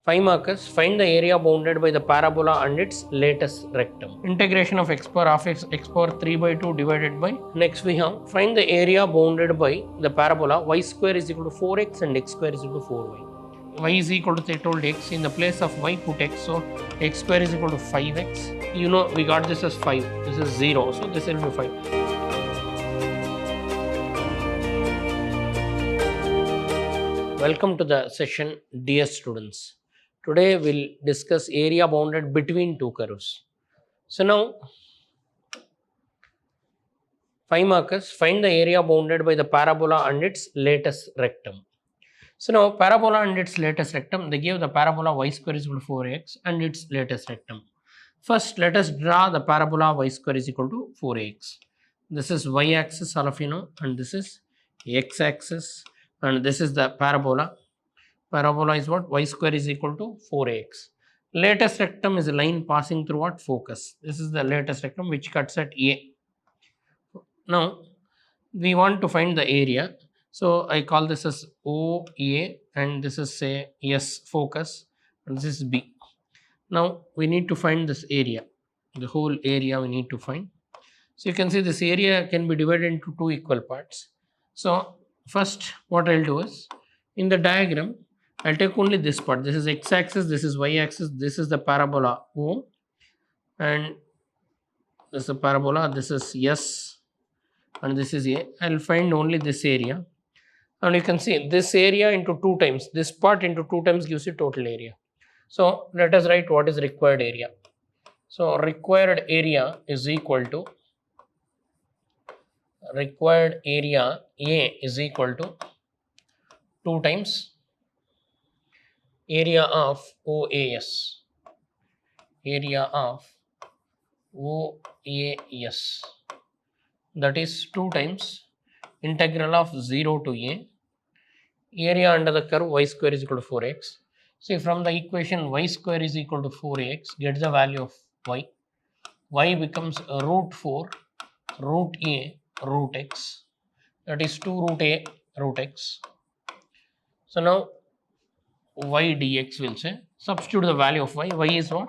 5 markers. Find the area bounded by the parabola and its lattice rectum. Integration of x power half x power 3 by 2 divided by. Next we have find the area bounded by the parabola y square is equal to 4x and x square is equal to 4y. Y is equal to, they told x, in the place of y put x, so x square is equal to 5x. You know, we got this as 5, this is 0, so this will be 5. Welcome to the session, dear students. Today we'll discuss area bounded between two curves. So now 5 markers. Find the area bounded by the parabola and its lattice rectum. So now parabola and its lattice rectum, they give the parabola y square is equal to 4x and its lattice rectum. First let us draw the parabola y square is equal to 4x. This is y axis, all of you know, and this is x axis, and this is the parabola. Parabola is what? Y square is equal to 4x. Lattice rectum is a line passing through what? Focus. This is the lattice rectum which cuts at A. Now we want to find the area. So I call this as OA and this is say S focus and this is B. Now we need to find this area. The whole area we need to find. So you can see this area can be divided into two equal parts. So first what I'll do is, in the diagram I'll take only this part. This is x axis, this is y axis, this is the parabola O, and this is the parabola, this is S, and this is A. I'll find only this area, and you can see this area into 2 times, this part into 2 times gives you total area. So let us write what is required area. So required area is equal to, required area A is equal to 2 times area of OAS, area of OAS, that is 2 times integral of 0 to A, area under the curve y square is equal to 4x. See, from the equation y square is equal to 4x, get the value of y. Y becomes root 4 root A root x, that is 2 root A root x. So now y dx will say, substitute the value of y. Y is what?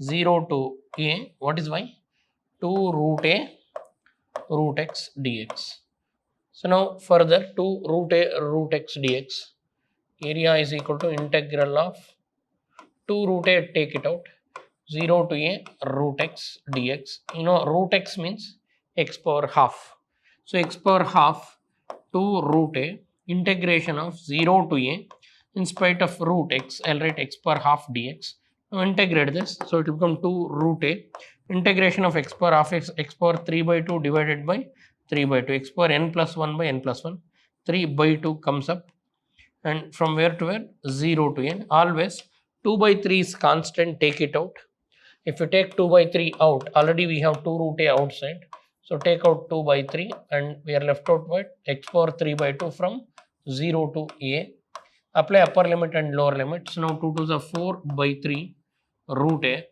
0 to A. What is y? 2 root A root x dx. So now further 2 root A root x dx, area is equal to integral of 2 root A, take it out, 0 to A root x dx. You know root x means x power half. So x power half 2 root A integration of 0 to A, in spite of root x, I'll write x power half dx. Now integrate this, so it will become 2 root A integration of x power half x power 3 by 2 divided by 3 by 2, x power n plus 1 by n plus 1, 3 by 2 comes up, and from where to where? 0 to n. Always 2 by 3 is constant, take it out. If you take 2 by 3 out, already we have 2 root A outside, so take out 2 by 3 and we are left out with x power 3 by 2 from 0 to A. Apply upper limit and lower limit. So now 2 to the 4 by 3 root A.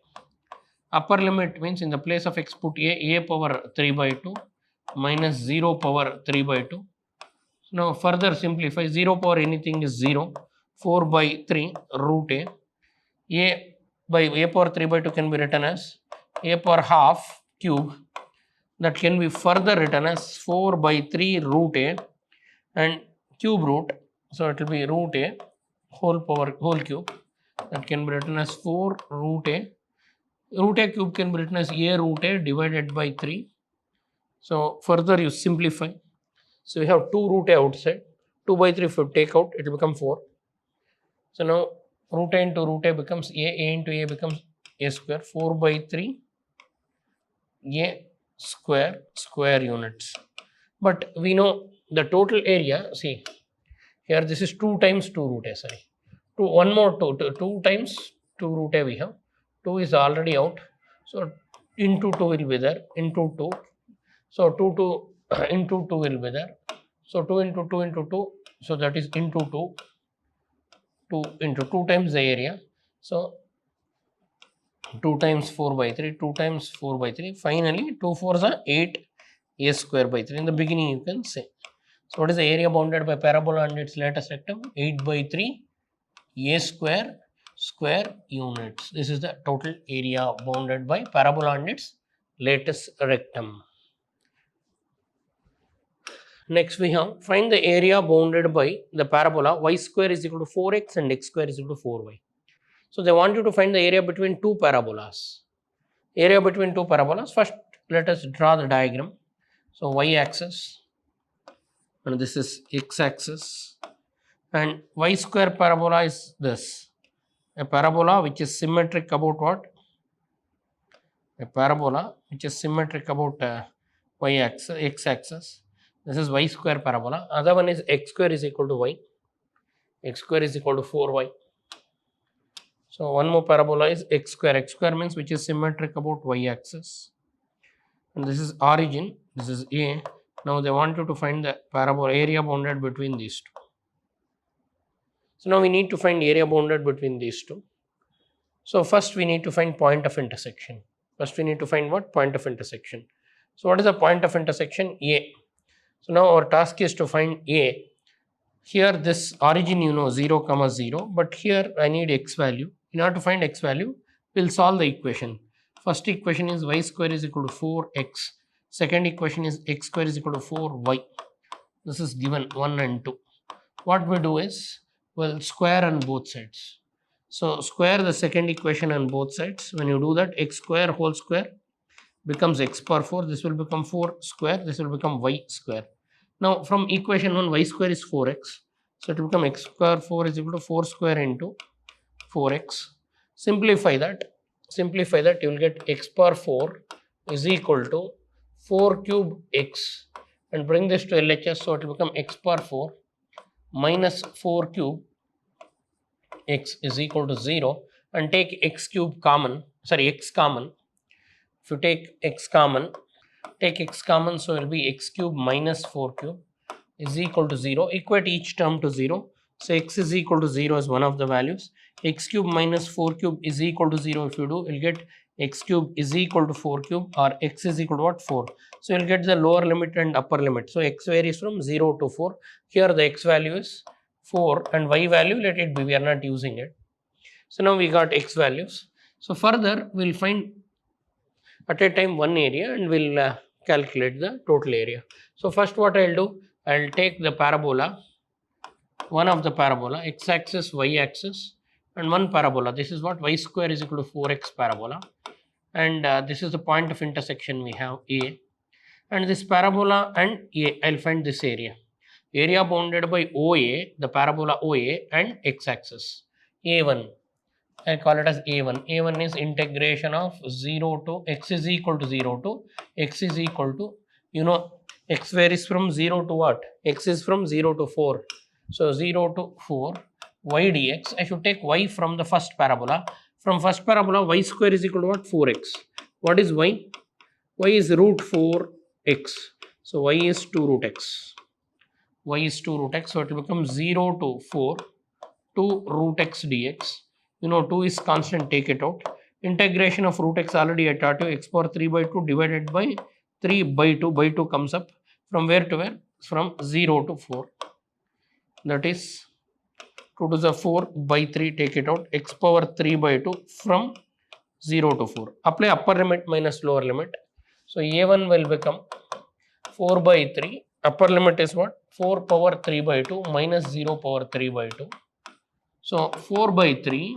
Upper limit means in the place of x put A power 3 by 2 minus 0 power 3 by 2. So now further simplify, 0 power anything is 0, 4 by 3 root A by A power 3 by 2 can be written as A power half cube, that can be further written as 4 by 3 root A and cube root. So it will be root A whole power whole cube, that can be written as 4 root A. Root A cube can be written as A root A divided by 3. So further you simplify. So we have 2 root A outside, 2 by 3 if you take out, it will become 4. So now root A into root A becomes A into A becomes A square, 4 by 3 A square units. But we know the total area, see here this is 2 times 2 root A, sorry, 2 times 2 root A we have, 2 is already out, so into 2 will be there, into 2, so 2 into 2 will be there, so 2 into 2 into 2, so that is into 2, 2 into 2 times the area, so 2 times 4 by 3, 2 times 4 by 3, finally 2 4s are 8 A square by 3, in the beginning you can say. So what is the area bounded by parabola and its lattice rectum? 8 by 3 A square square units. This is the total area bounded by parabola and its lattice rectum. Next we have find the area bounded by the parabola y square is equal to 4x and x square is equal to 4y. So they want you to find the area between two parabolas. Area between two parabolas. First let us draw the diagram. So y axis and this is x axis and y square parabola is this. A parabola which is symmetric about what? A parabola which is symmetric about y axis, x axis. This is y square parabola. Other one is x square is equal to y. X square is equal to 4y. So one more parabola is x square. X square means which is symmetric about y axis. And this is origin. This is A. Now they want you to find the parabola area bounded between these two. So now we need to find area bounded between these two. So first we need to find point of intersection. First we need to find what? Point of intersection. So what is the point of intersection? A. So now our task is to find A. Here this origin 0, comma 0, but here I need x value. In order to find x value, we'll solve the equation. First equation is y square is equal to 4x. Second equation is x square is equal to 4y. This is given 1 and 2. What we do is, we'll square on both sides. So square the second equation on both sides. When you do that, x square whole square becomes x power 4. This will become 4 square. This will become y square. Now from equation 1, y square is 4x. So it will become x square 4 is equal to 4 square into 4x. Simplify that. You will get x power 4 is equal to 4 cube x. And bring this to LHS. So it will become x power 4 minus 4 cube x is equal to 0. And take x cube common. X common. If you take x common, so it will be x cube minus 4 cube is equal to 0. Equate each term to 0. So x is equal to 0 is one of the values. X cube minus 4 cube is equal to 0. If you do, you'll get x cube is equal to 4 cube, or x is equal to what? 4. So you'll get the lower limit and upper limit. So x varies from 0 to 4. Here the x value is 4 and y value, let it be, we are not using it. So now we got x values. So further we'll find at a time one area and we'll calculate the total area. So first what I'll do, I'll take the parabola, one of the parabola, x axis, y axis, and one parabola. This is what? Y square is equal to 4x parabola. And this is the point of intersection we have, A. And this parabola and A, I'll find this area. Area bounded by OA, the parabola OA, and x axis. A1. I call it as A1. A1 is integration of 0 to x is equal to 0 to x is equal to, x varies from 0 to what? X is from 0 to 4. So 0 to 4 y dx. I should take y from the first parabola. From first parabola, y square is equal to what? 4x. What is y? Y is root 4x. So y is 2 root x. Y is 2 root x. So it will become 0 to 4, 2 root x dx. 2 is constant, take it out. Integration of root x already I taught you, x power 3 by 2 divided by 3 by 2. By 2 comes up from where to where? From 0 to 4. That is 2 to the 4 by 3, take it out. X power 3 by 2 from 0 to 4. Apply upper limit minus lower limit. So A1 will become 4 by 3. Upper limit is what? 4 power 3 by 2 minus 0 power 3 by 2. So 4 by 3.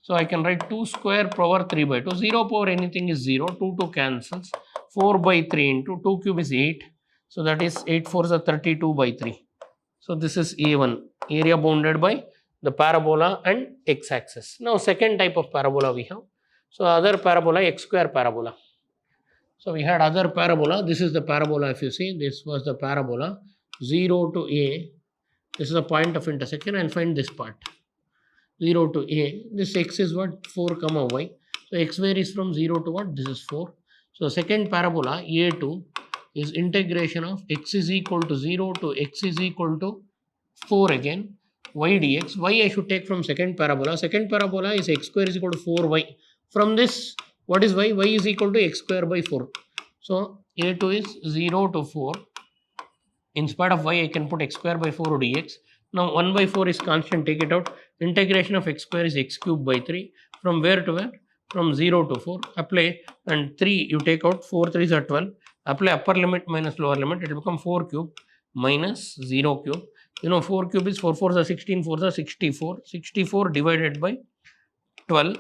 So I can write 2 square power 3 by 2. 0 power anything is 0. 2 cancels. 4 by 3 into 2 cube is 8. So that is 8 4s are 32 by 3. So this is A1, area bounded by the parabola and x axis. Now second type of parabola we have. So other parabola, x square parabola. So we had other parabola. This is the parabola, if you see. This was the parabola 0 to A. This is the point of intersection. I'll find this part. 0 to A. This x is what? 4 comma y. So x varies from 0 to what? This is 4. So second parabola A2 is integration of x is equal to 0 to x is equal to 4 again. Y dx. Y I should take from second parabola. Second parabola is x square is equal to 4y. From this, what is y? Y is equal to x square by 4. So A2 is 0 to 4. In spite of y, I can put x square by 4 dx. Now 1 by 4 is constant, take it out. Integration of x square is x cube by 3. From where to where? From 0 to 4. Apply, and 3 you take out, 4 3s are 12. Apply upper limit minus lower limit, it will become 4 cube minus 0 cube. You know 4 cube is 4 4s are 16, 4s are 64. 64 divided by 12.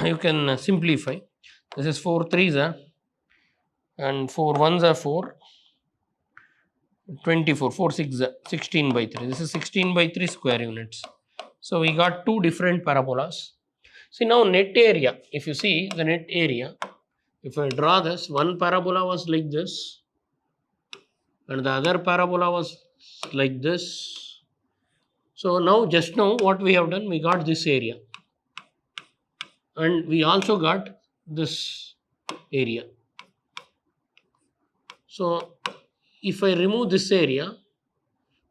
You can simplify. This is 4 3s are, and 4 1s are 4. 24, 4 6 16 by 3. This is 16 by 3 square units. So we got two different parabolas. See now net area, if you see the net area, if I draw this, one parabola was like this and the other parabola was like this. So now just now what we have done, we got this area and we also got this area. So if I remove this area,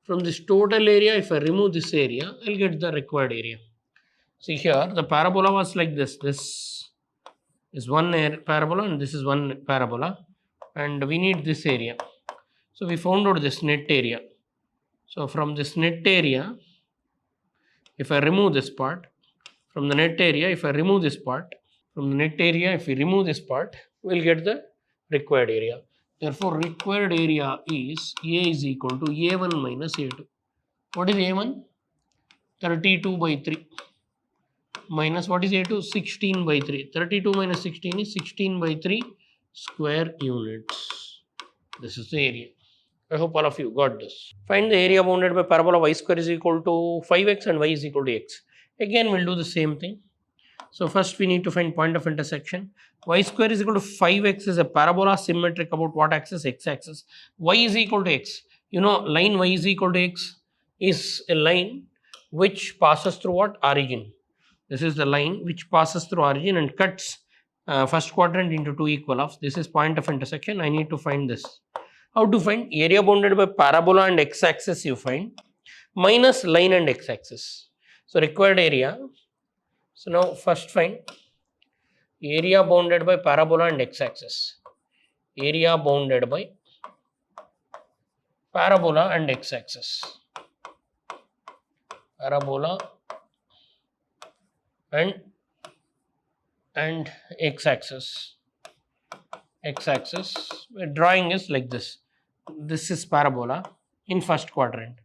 from this total area, if I remove this area, I'll get the required area. See here, the parabola was like this. This is one parabola and this is one parabola. And we need this area. So we found out this net area. So from this net area, if I remove this part, from the net area, if I remove this part, from the net area, if we remove this part, we'll get the required area. Therefore, required area is A is equal to A1 minus A2. What is A1? 32 by 3. Minus what is A2? 16 by 3. 32 minus 16 is 16 by 3 square units. This is the area. I hope all of you got this. Find the area bounded by parabola y square is equal to 5x and y is equal to x. Again, we'll do the same thing. So first we need to find point of intersection. Y square is equal to 5x is a parabola symmetric about what axis? X axis. Y is equal to x. You know, line y is equal to x is a line which passes through what? Origin. This is the line which passes through origin and cuts first quadrant into two equal halves. This is point of intersection. I need to find this. How to find? Area bounded by parabola and x axis you find minus line and x axis. So required area. So now first find area bounded by parabola and x axis. Area bounded by parabola and x axis. Parabola and x axis. X axis. Drawing is like this. This is parabola in first quadrant.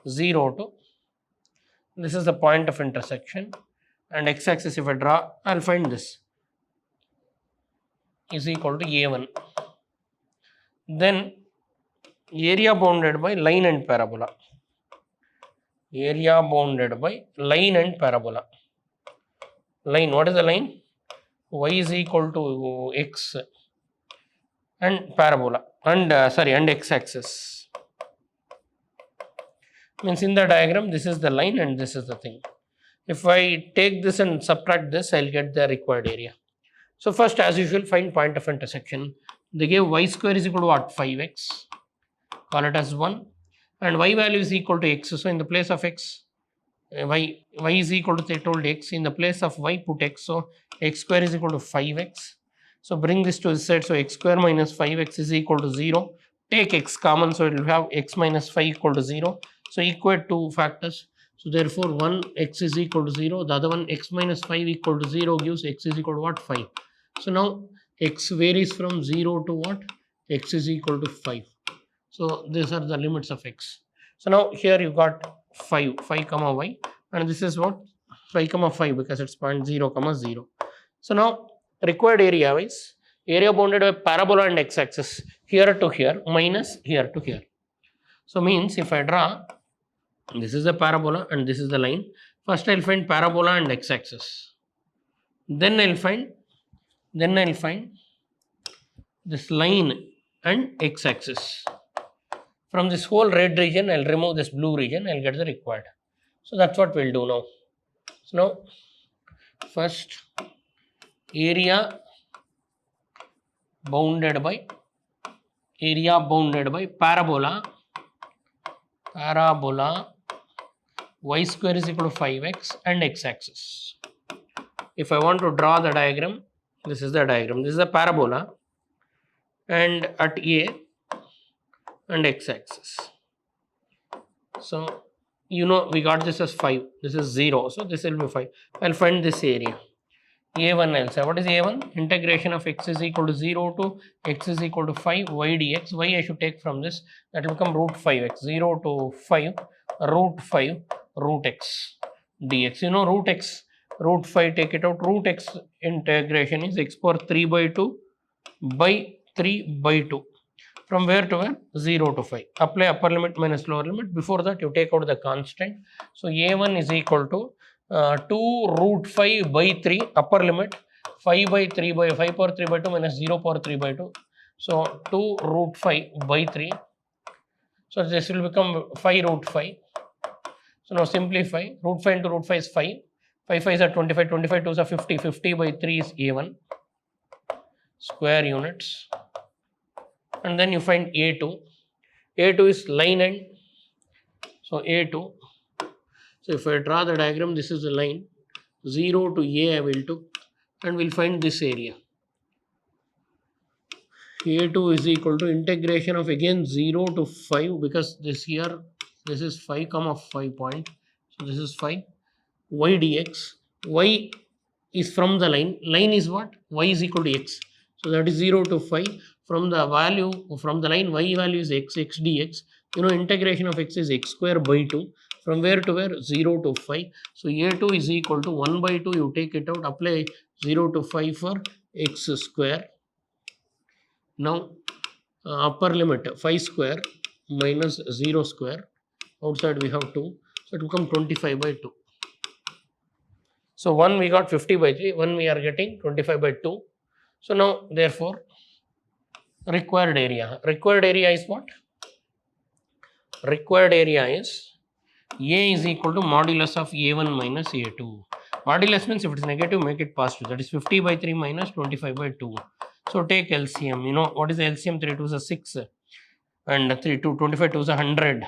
0 to. This is the point of intersection. And x axis if I draw, I'll find this is equal to A1. Then area bounded by line and parabola. Area bounded by line and parabola. Line, what is the line? Y is equal to x and parabola and and x axis. Means in the diagram this is the line and this is the thing. If I take this and subtract this, I'll get the required area. So first, as usual, find point of intersection. They gave y square is equal to what? 5x. Call it as 1. And y value is equal to x. So in the place of x, y is equal to, they told x. In the place of y, put x. So x square is equal to 5x. So bring this to this side. So x square minus 5x is equal to 0. Take x common. So it will have x minus 5 equal to 0. So equate two factors. So therefore, one x is equal to 0, the other one x minus 5 equal to 0 gives x is equal to what? 5. So now x varies from 0 to what? X is equal to 5. So these are the limits of x. So now here you got 5 comma y, and this is what? 5 comma 5 because it's point 0 comma 0. So now required area wise, area bounded by parabola and x axis here to here minus here to here. So means if I draw, this is the parabola and this is the line. First I'll find parabola and x axis. Then I'll find this line and x axis. From this whole red region, I'll remove this blue region, I'll get the required. So that's what we'll do now. So now first area bounded by parabola y square is equal to 5x and x axis. If I want to draw the diagram, this is the diagram. This is a parabola and at A and x axis. So you know, we got this as 5, this is 0, so this will be 5. I'll find this area. A1 I'll say, what is A1? Integration of x is equal to 0 to x is equal to 5 y dx. Y I should take from this, that will become root 5x, 0 to 5 root 5 root x dx. You know, root x, root 5, take it out, root x integration is x power 3 by 2 by 3 by 2. From where to where? 0 to 5. Apply upper limit minus lower limit. Before that, you take out the constant. So, A1 is equal to 2 root 5 by 3, upper limit 5 by 3 by 5 power 3 by 2 minus 0 power 3 by 2. So, 2 root 5 by 3. So, this will become 5 root 5. So, now simplify. Root 5 into root 5 is 5. 5 5 are 25, 25 2s are 50. 50 by 3 is A1 square units. And then you find A2. A2 is line end. So, A2. So, if I draw the diagram, this is the line. 0 to A I will do. And we'll find this area. A2 is equal to integration of again 0 to 5, because this here, this is 5 comma 5 point. So, this is 5. Y dx. Y is from the line. Line is what? Y is equal to x. So, that is 0 to 5. From the value, from the line, y value is x dx. You know, integration of x is x square by 2. From where to where? 0 to 5. So, A2 is equal to 1 by 2. You take it out. Apply 0 to 5 for x square. Now, upper limit 5 square minus 0 square. Outside we have 2. So, it will become 25 by 2. So, 1 we got 50 by 3. 1 we are getting 25 by 2. So, now therefore, required area. Required area is what? Required area is A is equal to modulus of A1 minus A2. Modulus means if it is negative, make it positive. That is 50 by 3 minus 25 by 2. So, take LCM. You know, what is the LCM? 3 2s are 6 and 3 2, 25 2s are 100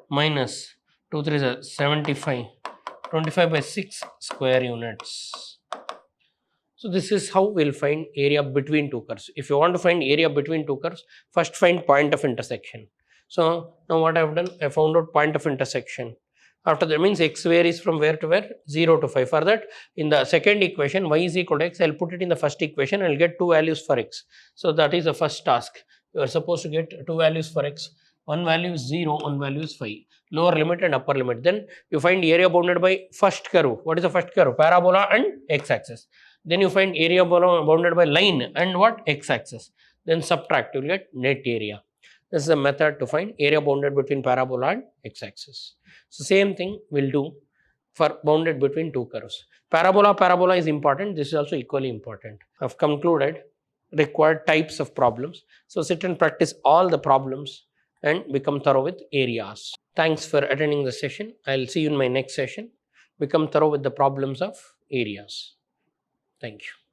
minus 2 3s are 75. 25 by 6 square units. So, this is how we will find area between two curves. If you want to find area between two curves, first find point of intersection. So, now what I have done, I found out point of intersection. After that means x varies from where to where? 0 to 5. For that, in the second equation, y is equal to x, I will put it in the first equation and I will get two values for x. So, that is the first task. You are supposed to get two values for x. One value is 0, one value is 5. Lower limit and upper limit. Then you find area bounded by first curve. What is the first curve? Parabola and x-axis. Then you find area bounded by line and what? X-axis. Then subtract, you will get net area. This is a method to find area bounded between parabola and x-axis. So, same thing we will do for bounded between two curves. Parabola is important. This is also equally important. I have concluded required types of problems. So, sit and practice all the problems and become thorough with areas. Thanks for attending the session. I will see you in my next session. Become thorough with the problems of areas. Thank you.